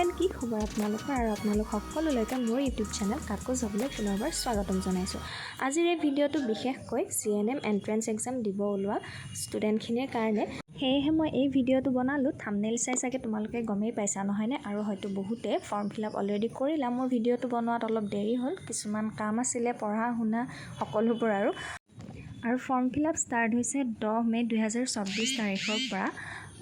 Friend কি খবৰ আপোনালোকৰ আৰু আপোনালোক সকলোলৈকে মোৰ ইউটিউব চেনেল কাকো যাবলৈ পুনৰবাৰ স্বাগতম জনাইছোঁ। আজিৰ এই ভিডিঅ'টো বিশেষকৈ GNM এন্ট্ৰেন্স এক্সাম দিব ওলোৱা ষ্টুডেণ্টখিনিৰ কাৰণে। সেয়েহে মই এই ভিডিঅ'টো বনালোঁ। থাম্বনেইল চাই চাগে তোমালোকে গমেই পাইছা নহয়নে? আৰু হয়তো বহুতে ফৰ্ম ফিলআপ অলৰেডি কৰিলা। মোৰ ভিডিঅ'টো বনোৱাত অলপ দেৰি হ'ল, কিছুমান কাম আছিলে, পঢ়া শুনা সকলোবোৰ আৰু ফৰ্ম ফিলআপ ষ্টাৰ্ট হৈছে 10 মে 2024 তাৰিখৰ পৰা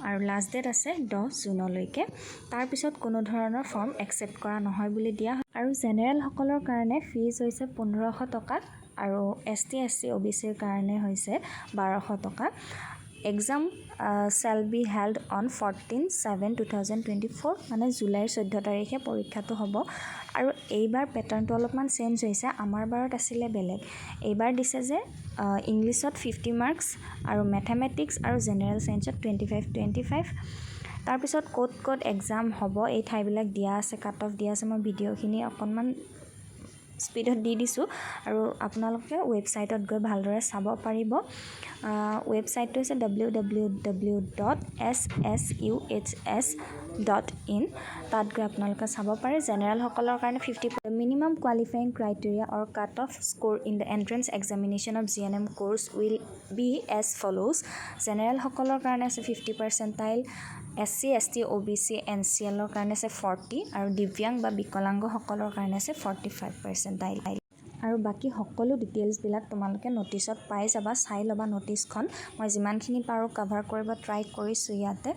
আৰু লাষ্ট ডেট আছে 10 জুনলৈকে। তাৰপিছত কোনো ধৰণৰ ফৰ্ম একচেপ্ট কৰা নহয় বুলি দিয়া হয়। আৰু জেনেৰেল সকলৰ কাৰণে ফিজ হৈছে 1500 টকা আৰু ST SC OBCৰ কাৰণে হৈছে 1200 টকা। Exam shall be held on 14/7/2024 মানে জুলাইৰ 14 তাৰিখে পৰীক্ষাটো হ'ব। আৰু এইবাৰ পেটাৰ্ণটো অলপমান চেঞ্জ হৈছে। আমাৰ বাৰত আছিলে বেলেগ, এইবাৰ দিছে যে ইংলিছত 50 মাৰ্কছ আৰু মেথমেটিক্স আৰু জেনেৰেল ছায়েন্সত 25 তাৰপিছত ক'ত এক্সাম হ'ব এই ঠাইবিলাক দিয়া আছে, কাট অফ দিয়া আছে। মই ভিডিঅ'খিনি অকণমান স্পীডত দি দিছোঁ আৰু আপোনালোকে ৱেবছাইটত গৈ ভালদৰে চাব পাৰিব। ৱেবছাইটটো হৈছে www.ssuhs.in। তাত গৈ আপোনালোকে চাব পাৰে। জেনেৰেলসকলৰ কাৰণে 50% minimum qualifying criteria or cut off score in the entrance examination of GNM course will be as follows. জেনেৰেলসকলৰ কাৰণে আছে 50%, SC ST OBC NCLৰ কাৰণে আছে 40 আৰু দিব্যাংগ বা বিকলাংগসকলৰ কাৰণে আছে 45%। আৰু বাকী সকলো ডিটেইলছবিলাক তোমালোকে ন'টিছত পাই যাবা, চাই ল'বা ন'টিছখন। মই যিমানখিনি পাৰোঁ কভাৰ কৰিব ট্ৰাই কৰিছোঁ ইয়াতে।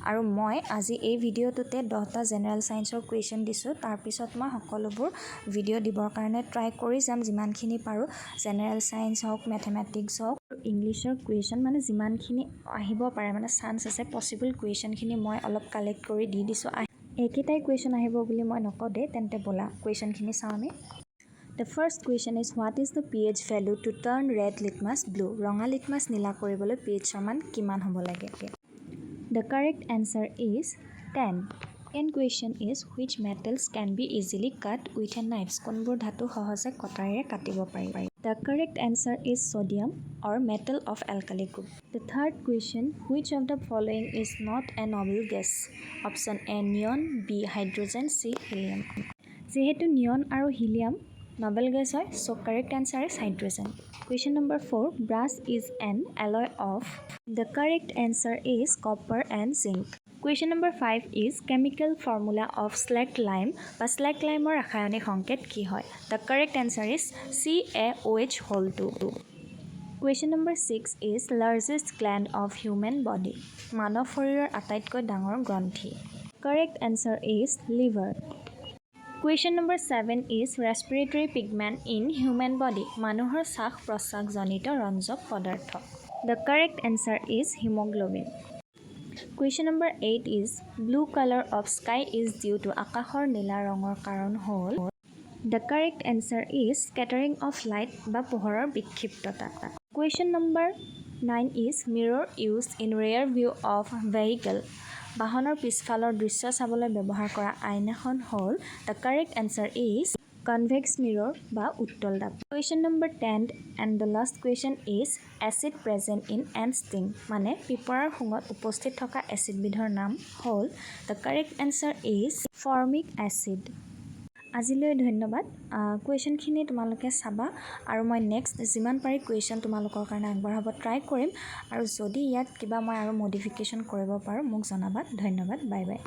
আৰু মই আজি এই ভিডিঅ'টোতে 10টা জেনেৰেল ছায়েন্সৰ কুৱেশ্যন দিছোঁ। তাৰপিছত মই সকলোবোৰ ভিডিঅ' দিবৰ কাৰণে ট্ৰাই কৰি যাম যিমানখিনি পাৰোঁ। জেনেৰেল ছায়েন্স হওক, মেথমেটিক্স হওক, ইংলিছৰ কুৱেশ্যন মানে যিমানখিনি আহিব পাৰে, মানে চান্স আছে পচিবল কুৱেশ্যনখিনি মই অলপ কালেক্ট কৰি দি দিছোঁ। এইকেইটাই কুৱেশ্যন আহিব বুলি মই নকওঁ দেই। তেন্তে ব'লা কুৱেশ্যনখিনি চাওঁ আমি। The first question is what is the pH value to turn red litmus blue? ৰঙা লিটমাছ নীলা কৰিবলৈ pH ৰ মান কিমান হ'ব লাগে? The correct answer is 10. Second question is which metals can be easily cut with a knife? কোনবোৰ ধাতু সহজে কটাৰীৰে কাটিব পাৰি? The correct answer is sodium or metal of alkali group. The third question, which of the following is not a noble gas? Option A neon, B hydrogen, C helium. যিহেতু নিয়ন আৰু helium noble gas হয়, so correct answer is hydrogen. Question number 4, brass is an alloy of. The correct answer is copper and zinc. Question number 5 is chemical formula of slag lime বা slag limeৰ ৰাসায়নিক সংকেত কি হয়? The correct answer is CaOH2. Question number 6 is largest gland of human body. মানৱ শৰীৰৰ আটাইতকৈ ডাঙৰ গ্ৰন্থি. Correct answer is liver. Question number 7 is respiratory pigment in human body. মানুহৰ শ্বাস প্ৰশ্বাসজনিত ৰঞ্জক পদাৰ্থ. The correct answer is hemoglobin. Question number 8 is blue color of sky is due to আকাশৰ নীলা ৰঙৰ কাৰণ হ'ল. The correct answer is scattering of light বা পোহৰৰ বিক্ষিপ্ততা. Question number 9 is mirror used in rear view of vehicle. বাহনৰ পিছফালৰ দৃশ্য চাবলৈ ব্যৱহাৰ কৰা আইনাখন হ'ল. The correct answer is convex mirror বা উত্তল দাপ. Question number 10 and the last question is acid present in ant sting মানে পিপৰাৰ শুঙত উপস্থিত থকা এচিডবিধৰ নাম হ'ল. The correct answer is formic acid. আজিলৈ ধন্যবাদ। কুৱেশ্যনখিনি তোমালোকে চাবা আৰু মই নেক্সট যিমান পাৰি কুৱেশ্যন তোমালোকৰ কাৰণে আগবঢ়াব ট্ৰাই কৰিম। আৰু যদি ইয়াত কিবা মই আৰু মডিফিকেশ্যন কৰিব পাৰোঁ মোক জনাবা। ধন্যবাদ, বাই বাই।